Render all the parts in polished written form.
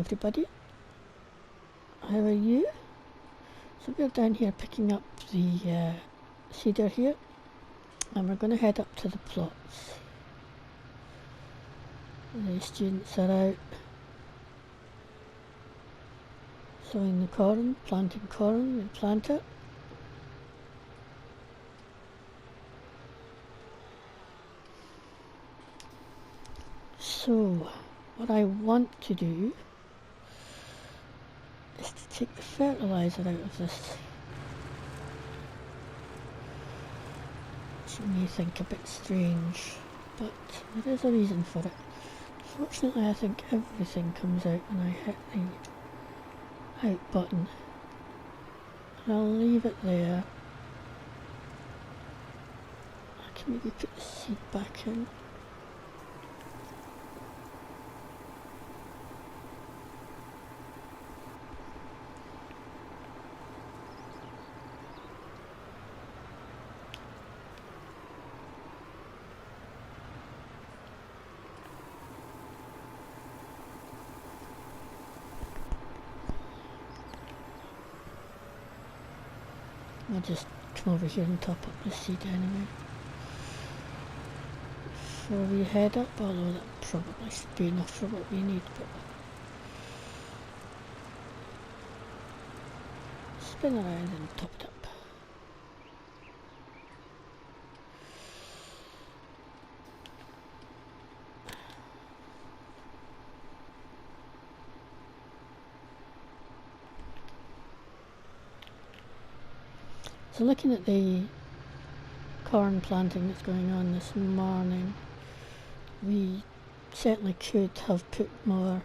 everybody. How are you? So we're down here picking up the cedar here, and we're going to head up to the plots. The students are out sowing the corn, planting corn, they plant it. So what I want to do is to take the fertilizer out of this, which you may think a bit strange, but there is a reason for it. Fortunately, I think everything comes out when I hit the out button, and I'll leave it there. I can maybe put the seed back in. I'll just come over here and top up the seed anyway before we head up, although that probably should be enough for what we need, but spin around and top it up. So looking at the corn planting that's going on this morning, we certainly could have put more,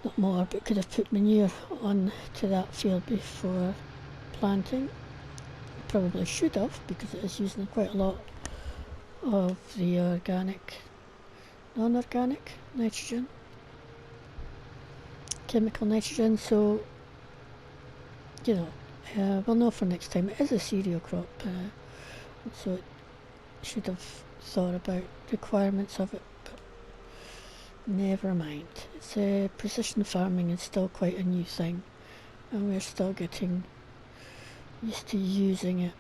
not more, but could have put manure on to that field before planting. We probably should have, because it is using quite a lot of the organic, non-organic nitrogen, chemical nitrogen, so you know, we'll know for next time. It is a cereal crop, so it should have thought about requirements of it, but never mind. It's precision farming is still quite a new thing, and we're still getting used to using it.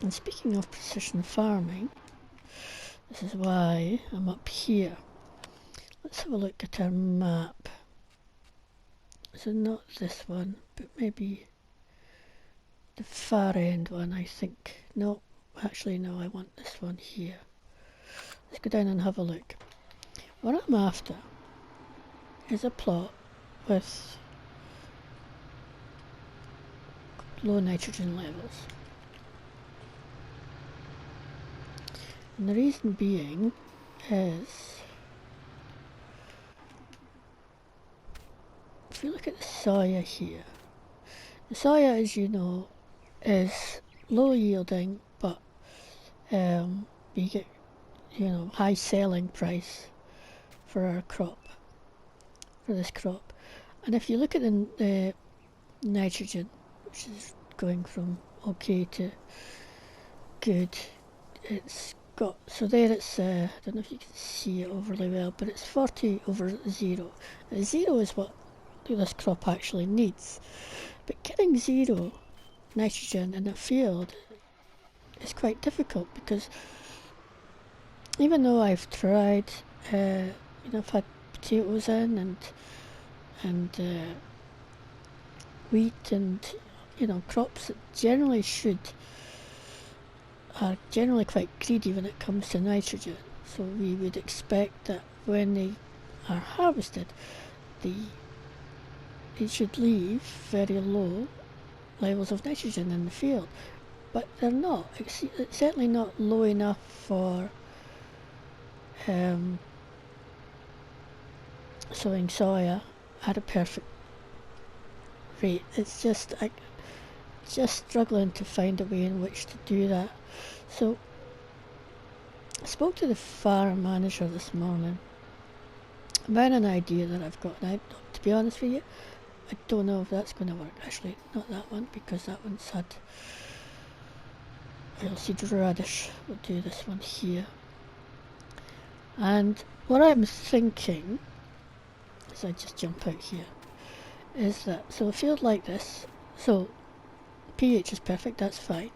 And speaking of precision farming, this is why I'm up here. Let's have a look at our map. So not this one, but maybe the far end one, I think. No, actually no, I want this one here. Let's go down and have a look. What I'm after is a plot with low nitrogen levels. And the reason being is, if you look at the soya here, the soya, as you know, is low yielding, but we get, you know, high selling price for our crop, for this crop. And if you look at the nitrogen, which is going from okay to good, it's got, so there it's, I don't know if you can see it overly well, but it's 40 over 0. Now, 0 is what this crop actually needs. But getting 0 nitrogen in a field is quite difficult, because even though I've tried, you know, I've had potatoes in and wheat and, you know, crops that generally are generally quite greedy when it comes to nitrogen. So we would expect that when they are harvested, it should leave very low levels of nitrogen in the field, but they're not. It's certainly not low enough for sowing soya at a perfect rate. It's just just struggling to find a way in which to do that. So I spoke to the farm manager this morning about an idea that I've got, and to be honest with you, I don't know if that's going to work. Actually, not that one, because that one's had oilseed radish. We'll do this one here. And what I'm thinking as I just jump out here, is that, so a field like this, so pH is perfect, that's fine.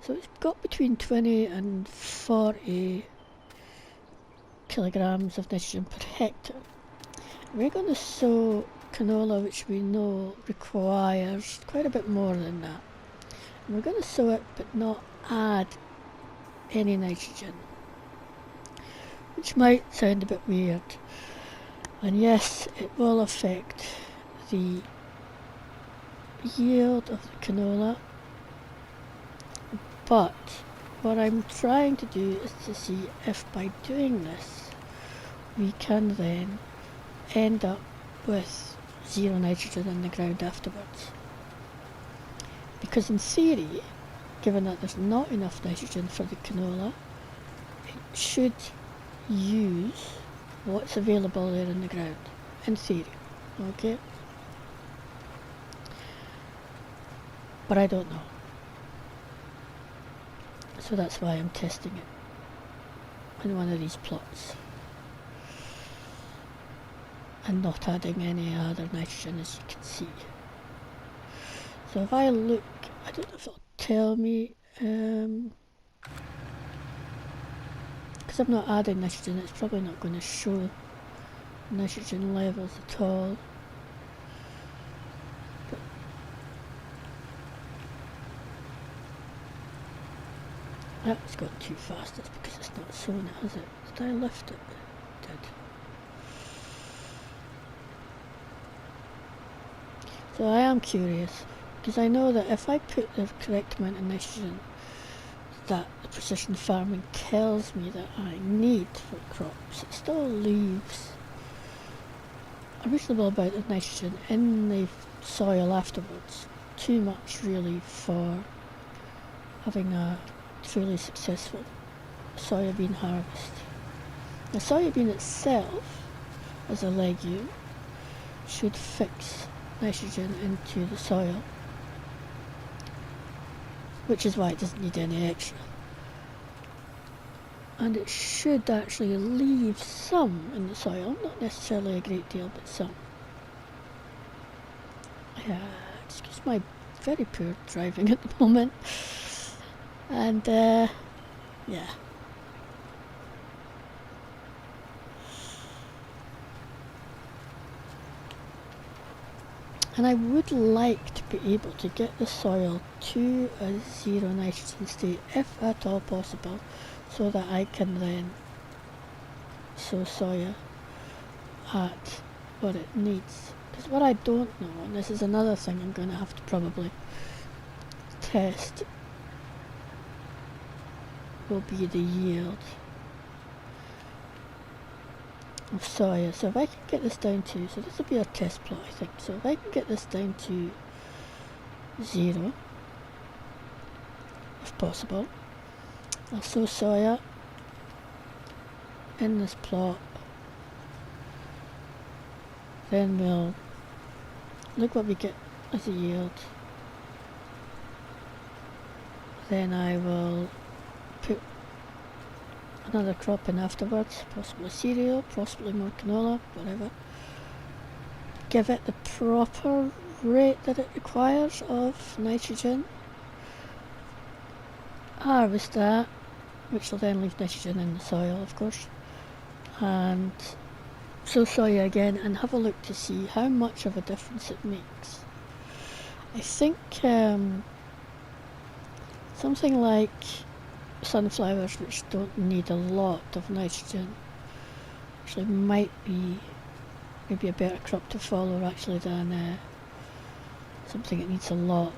So it's got between 20 and 40 kilograms of nitrogen per hectare. We're going to sow canola, which we know requires quite a bit more than that. And we're going to sow it but not add any nitrogen, which might sound a bit weird. And yes, it will affect the yield of the canola, but what I'm trying to do is to see if by doing this we can then end up with zero nitrogen in the ground afterwards. Because in theory, given that there's not enough nitrogen for the canola, it should use what's available there in the ground, in theory, okay? But I don't know. So that's why I'm testing it in one of these plots and not adding any other nitrogen, as you can see. So if I look, I don't know if it'll tell me, because I'm not adding nitrogen, it's probably not going to show nitrogen levels at all. But that's gone too fast, that's because it's not showing it, has it? Did I lift it? It did. So I am curious, because I know that if I put the correct amount of nitrogen that the precision farming tells me that I need for crops, it still leaves a reasonable amount of nitrogen in the soil afterwards. Too much really for having a truly successful soybean harvest. The soybean itself, as a legume, should fix nitrogen into the soil, which is why it doesn't need any extra. And it should actually leave some in the soil, not necessarily a great deal, but some. Excuse my very poor driving at the moment. And yeah. And I would like to be able to get the soil to a zero nitrogen state, if at all possible, so that I can then sow soya at what it needs. Because what I don't know, and this is another thing I'm going to have to probably test, will be the yield of soya. So if I can get this down to, so this will be a test plot I think, so if I can get this down to 0, if possible, I'll sow soya in this plot, then we'll look what we get as a yield, then I will put another crop in afterwards, possibly cereal, possibly more canola, whatever. Give it the proper rate that it requires of nitrogen. Harvest that, which will then leave nitrogen in the soil, of course. And sow soya again and have a look to see how much of a difference it makes. I think something like sunflowers, which don't need a lot of nitrogen, actually might be maybe a better crop to follow actually than something that needs a lot.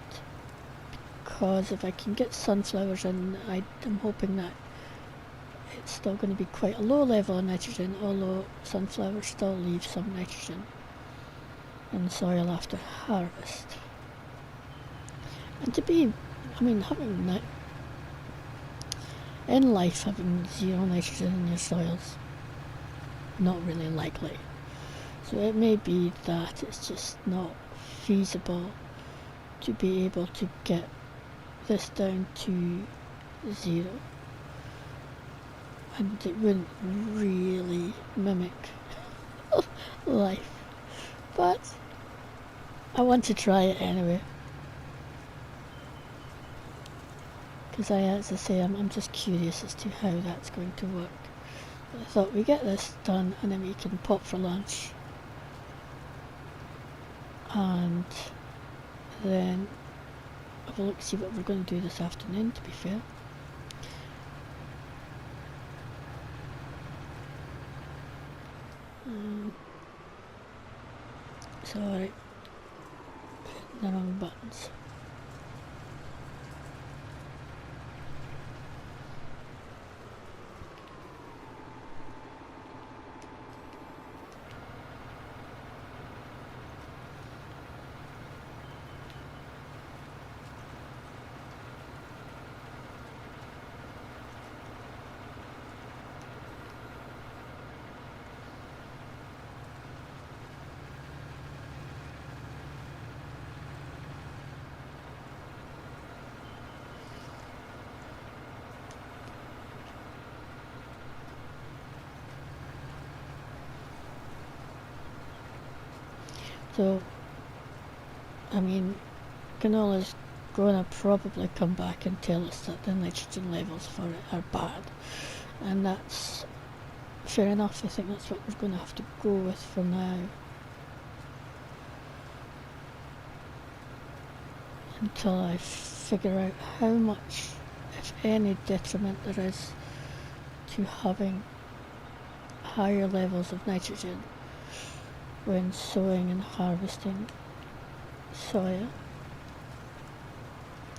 Because if I can get sunflowers in, I'm hoping that it's still going to be quite a low level of nitrogen, although sunflowers still leave some nitrogen in the soil after harvest. And to be, I mean, having that in life, having zero nitrogen in your soils, not really likely. So it may be that it's just not feasible to be able to get this down to 0, and it wouldn't really mimic life. but I want to try it anyway. Because as I say, I'm just curious as to how that's going to work. I thought we get this done and then we can pop for lunch. And then have a look to see what we're going to do this afternoon, to be fair. Sorry, hitting the wrong buttons. So, I mean, canola's going to probably come back and tell us that the nitrogen levels for it are bad, and that's fair enough. I think that's what we're going to have to go with for now, until I figure out how much, if any, detriment there is to having higher levels of nitrogen when sowing and harvesting soya.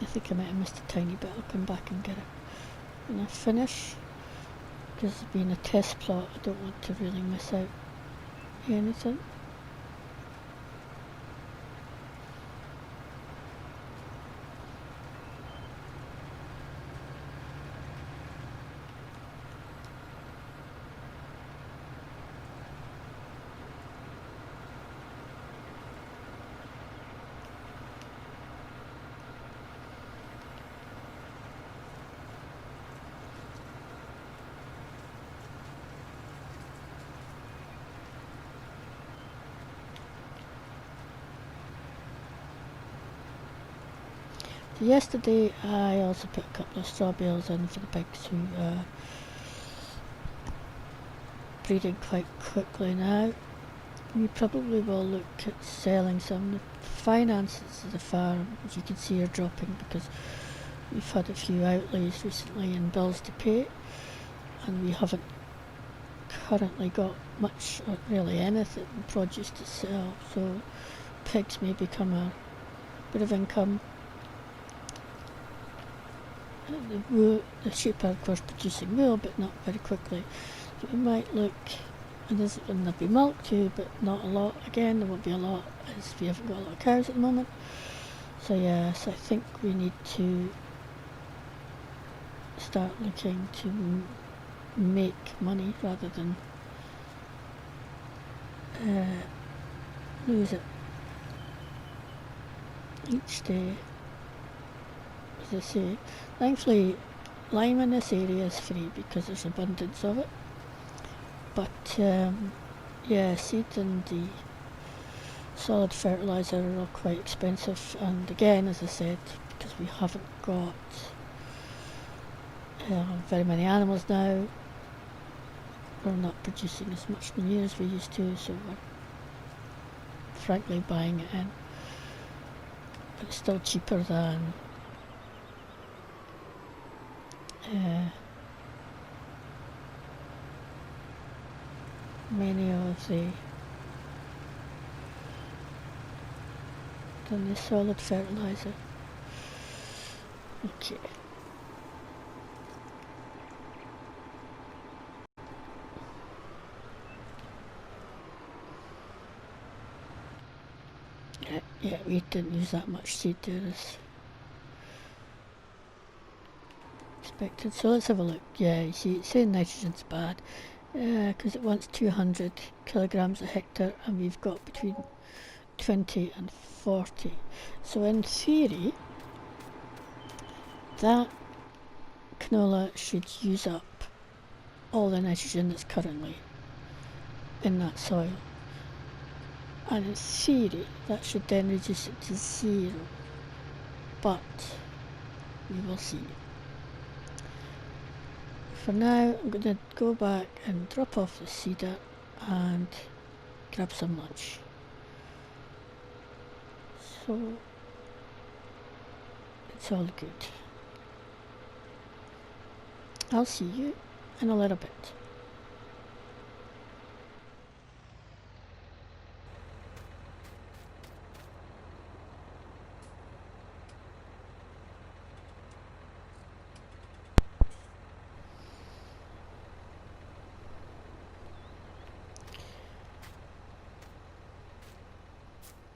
I think I might have missed a tiny bit. I'll come back and get it when I finish, because being a test plot, I don't want to really miss out anything. Yesterday I also put a couple of straw bales in for the pigs who are breeding quite quickly now. We probably will look at selling some. The finances of the farm, as you can see, are dropping because we've had a few outlays recently and bills to pay, and we haven't currently got much or really anything produce to sell, so pigs may become a bit of income. The sheep are of course producing wool, but not very quickly, so we might look, and there'll be milk too, but not a lot. Again, there won't be a lot as we haven't got a lot of cows at the moment. So yes, I think we need to start looking to make money rather than lose it each day. As I say, thankfully lime in this area is free because there's abundance of it, but yeah, seed and the solid fertiliser are all quite expensive, and again, as I said, because we haven't got very many animals now, we're not producing as much manure as we used to, so we're frankly buying it in, but it's still cheaper than many of the solid fertiliser. Okay. Yeah, we didn't use that much seed there as expected. So let's have a look. Yeah, you see, it's saying nitrogen's bad because it wants 200 kilograms a hectare, and we've got between 20 and 40. So in theory, that canola should use up all the nitrogen that's currently in that soil. and in theory that should then reduce it to 0, but we will see. For now I'm going to go back and drop off the cedar and grab some lunch. So it's all good. I'll see you in a little bit.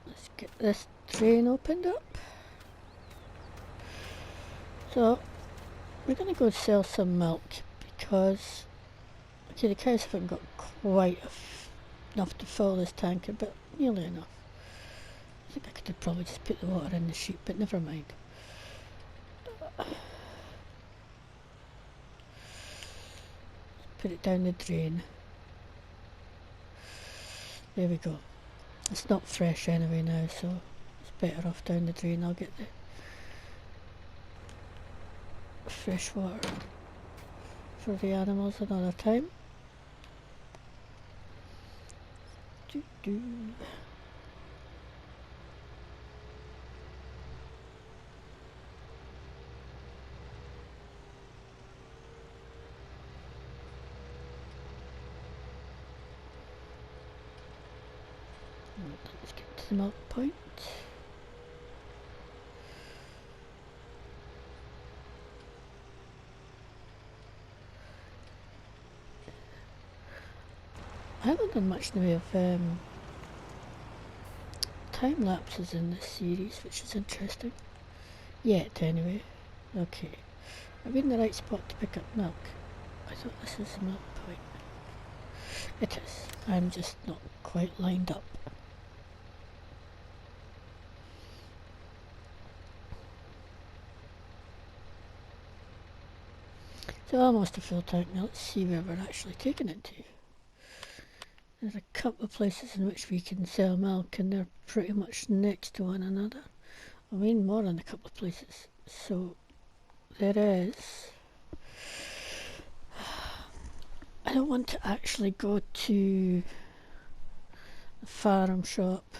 Let's get this drain opened up. So we're going to go sell some milk because, okay, the cows haven't got quite enough to fill this tanker, but nearly enough. I think I could have probably just put the water in the sheep, but never mind. Put it down the drain. There we go. It's not fresh anyway now, so it's better off down the drain. I'll get the fresh water for the animals another time. Doo -doo. Let's get to the milk point. I haven't done much in the way of time lapses in this series, which is interesting. Yet, anyway. Okay. Are we in the right spot to pick up milk? I thought this was the milk point. It is. I'm just not quite lined up. So almost a full tank now. Let's see where we're actually taking it to. There's a couple of places in which we can sell milk and they're pretty much next to one another. I mean more than a couple of places. So there is... I don't want to actually go to the farm shop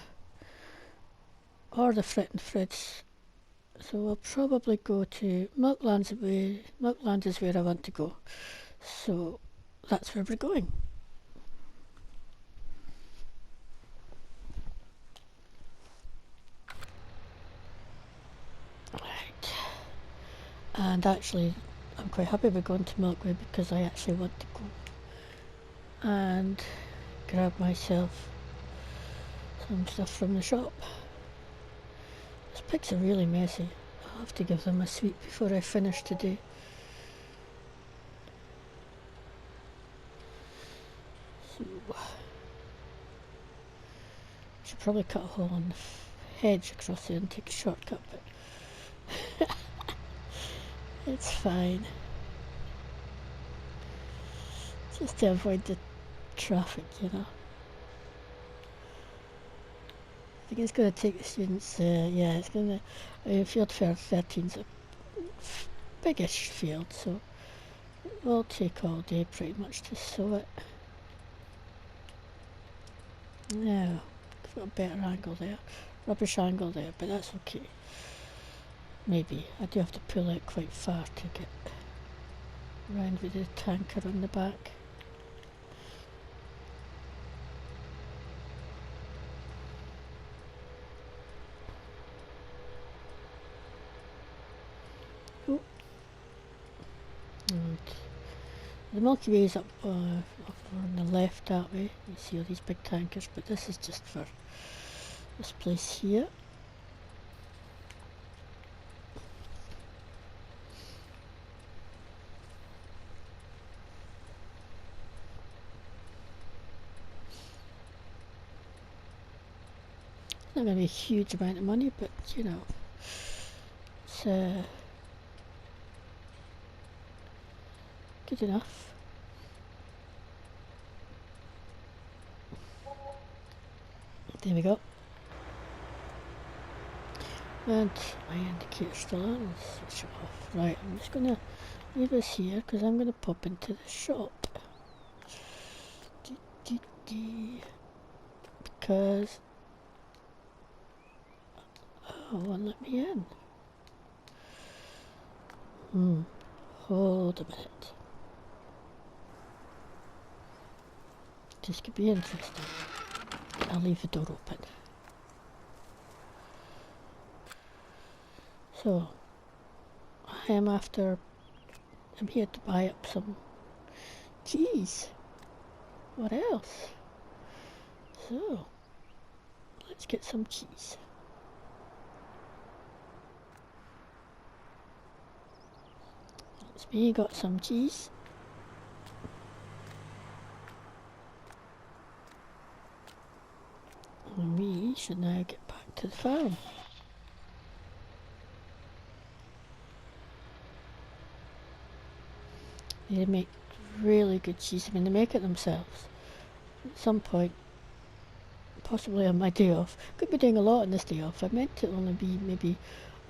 or the Frit and Fritz. So we'll probably go to Milklands away. Milklands is where I want to go. So that's where we're going. Right. And actually I'm quite happy we're going to Milkway because I actually want to go and grab myself some stuff from the shop. These pigs are really messy. I'll have to give them a sweep before I finish today. So, should probably cut a hole in the hedge across there and take a shortcut, but it's fine. Just to avoid the traffic, you know. I think it's going to take the students, yeah, it's going to, Field Fair 13's a biggish field, so it will take all day pretty much to sow it. Now, I've got a better angle there, rubbish angle there, but that's okay. Maybe, I do have to pull out quite far to get around with the tanker on the back. Oh. And the Milky Way is up on the left that way. You see all these big tankers, but this is just for this place here. It's not going to be a huge amount of money, but you know, it's good enough. There we go. And my indicator's still on. Let's switch it off. Right, I'm just gonna leave this here because I'm gonna pop into the shop. Because oh, won't let me in. Hold a minute. This could be interesting. I'll leave the door open. So, I'm here to buy up some cheese. What else? So, let's get some cheese. It's me, got some cheese. And we should now get back to the farm. They make really good cheese. I mean, they make it themselves. At some point, possibly on my day off. Could be doing a lot on this day off. I meant to only be maybe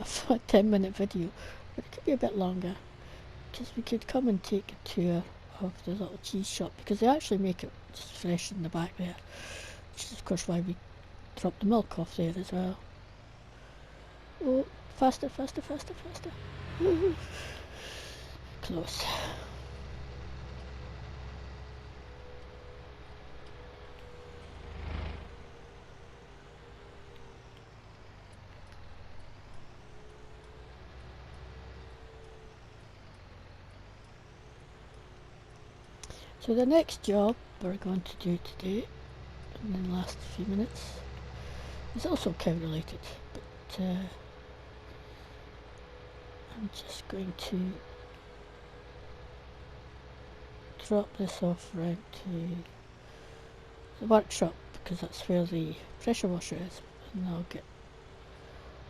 a 10-minute video, but it could be a bit longer. Because we could come and take a tour of the little cheese shop, because they actually make it just fresh in the back there. Which is of course why we drop the milk off there as well. Oh, faster, faster, faster, faster. Close. So the next job we're going to do today, in the last few minutes, is also cow related, but I'm just going to drop this off round to the workshop, because that's where the pressure washer is, and I'll get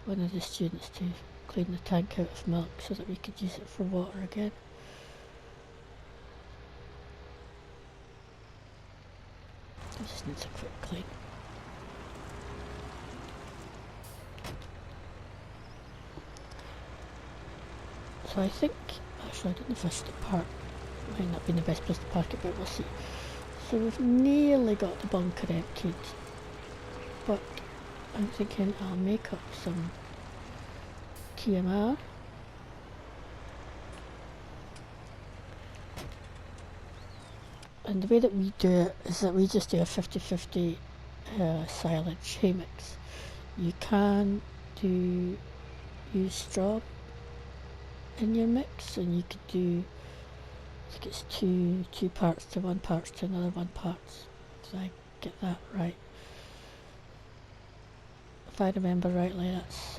one of the students to clean the tank out of milk so that we could use it for water again. This needs a quick clean. So I think, actually I don't know if I should park, might not be the best place to park it, but we'll see. So we've nearly got the bunker emptied, but I'm thinking I'll make up some TMR. And the way that we do it is that we just do a 50-50 silage hay mix. You can use straw in your mix, and you could do, I think it's two parts to one parts to another one parts. Did I get that right? If I remember rightly, that's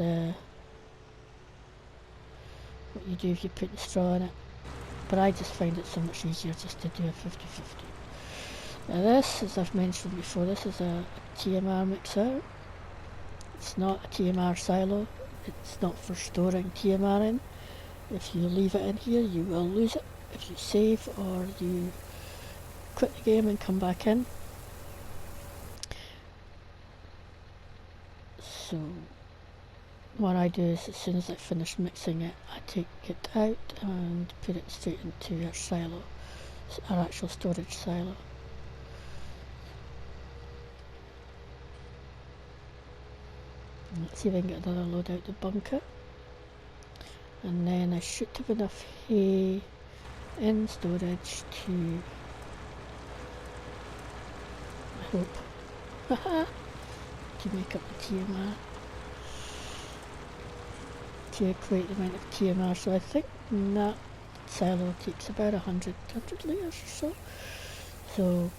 what you do if you put the straw in it. But I just find it so much easier just to do a 50-50. Now this, as I've mentioned before, this is a TMR mixer. It's not a TMR silo. It's not for storing TMR in. If you leave it in here, you will lose it. If you save or you quit the game and come back in. So what I do is, as soon as I finish mixing it, I take it out and put it straight into our silo, our actual storage silo. Let's see if I can get another load out the bunker. And then I should have enough hay in storage to, I hope, to make up the TMR. To equate the amount of TMR, so I think that silo takes about 100 litres or so. So,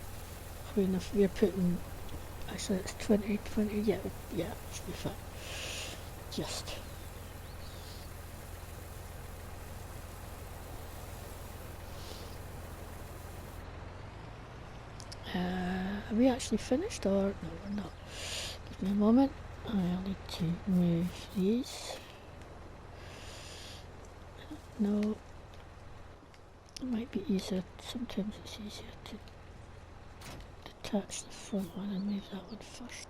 I mean, if we're putting, actually it's 20, yeah, it should be fine. Just. Are we actually finished, or no, we're not? Give me a moment. I'll need to move these. No, it might be easier, sometimes it's easier to detach the front one and move that one first.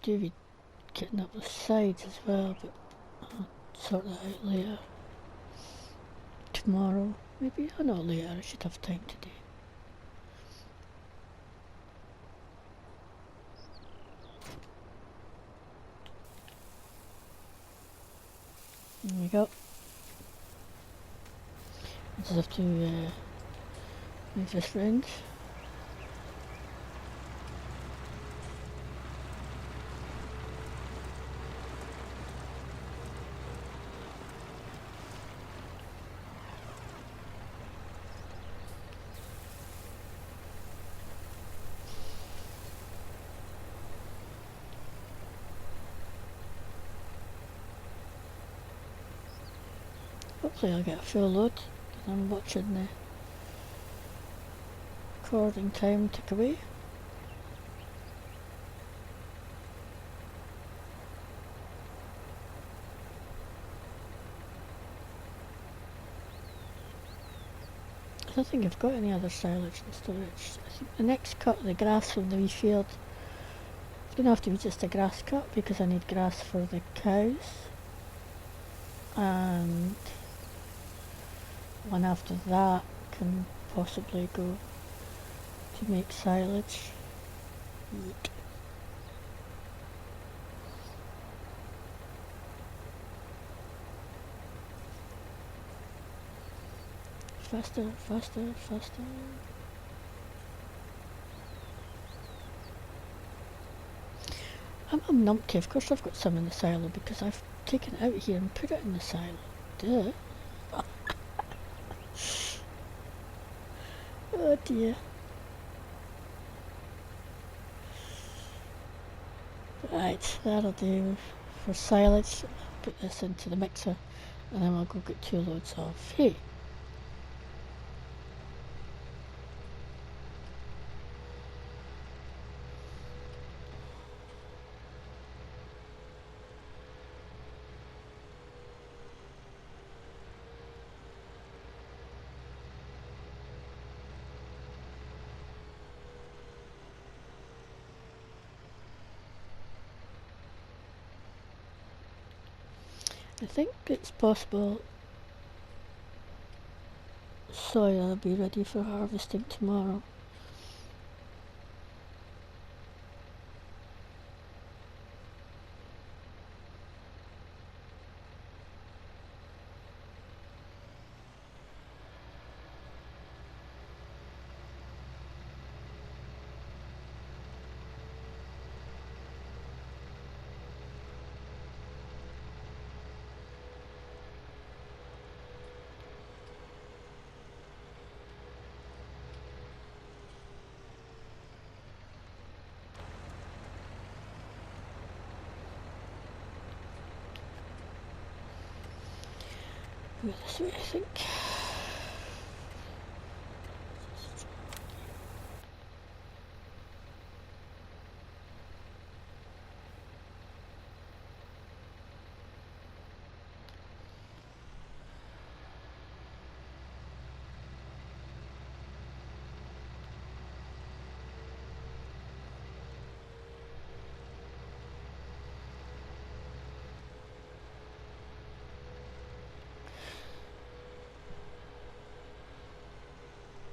do be getting up the sides as well, but I'll sort that out later. Tomorrow, maybe. Oh, not later, I should have time today. There we go. I just have to move this round. Hopefully I'll get a full load, because I'm watching the recording time tick away. I don't think I've got any other silage in storage. I think the next cut of the grass from the wee field is going to have to be just a grass cut, because I need grass for the cows. And one after that can possibly go to make silage. Yeet. Faster, faster, faster. I'm numpty. Of course I've got some in the silo because I've taken it out here and put it in the silo. Duh. Oh dear. Right, that'll do for silage. Put this into the mixer and then we'll go get 2 loads of hay. I think it's possible soya will be ready for harvesting tomorrow. Go this way, I think.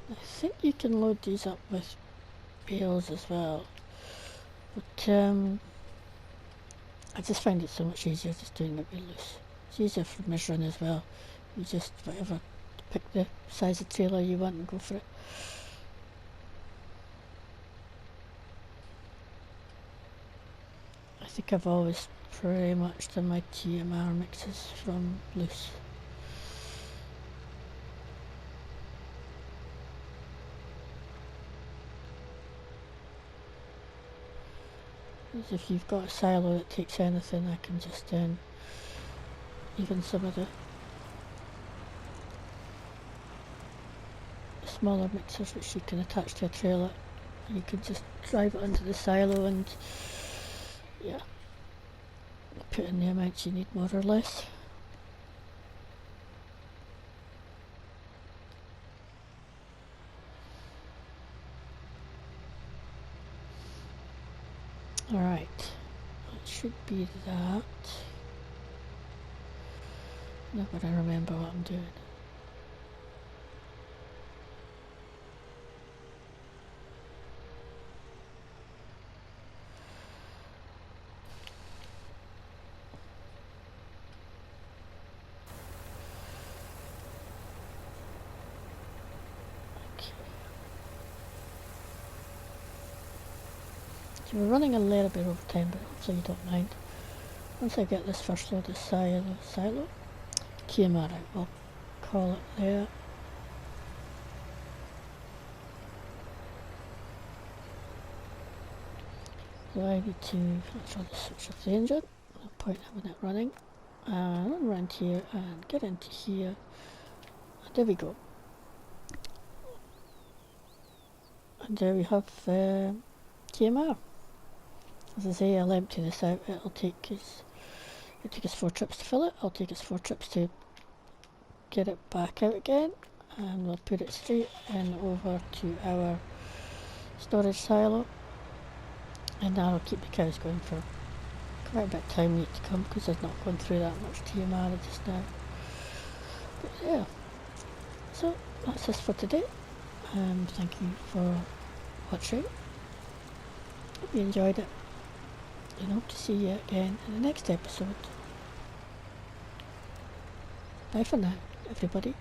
I think you can load these up with bales as well, but I just find it so much easier just doing it with loose. It's easier for measuring as well. You just whatever, pick the size of trailer you want and go for it. I think I've always pretty much done my TMR mixes from loose. If you've got a silo that takes anything, I can just even some of the smaller mixers which you can attach to a trailer, you can just drive it onto the silo and yeah, put in the amounts you need more or less. Alright, should be that. Now I remember what I'm doing. So we're running a little bit over time, but hopefully you don't mind. Once I get this first load of silo, QMR out, we'll call it there. So I need to, let's run the switch off the engine, no point having it running, and run around here and get into here, and there we go. And there we have TMR. As I say, I'll empty this out. It'll take us 4 trips to fill it. I'll take us 4 trips to get it back out again, and we'll put it straight in over to our storage silo, and that'll keep the cows going for quite a bit of time yet to come, because there's not going through that much TMR just now. But yeah, so that's this for today. Thank you for watching. Hope you enjoyed it, and hope to see you again in the next episode. Bye for now, everybody.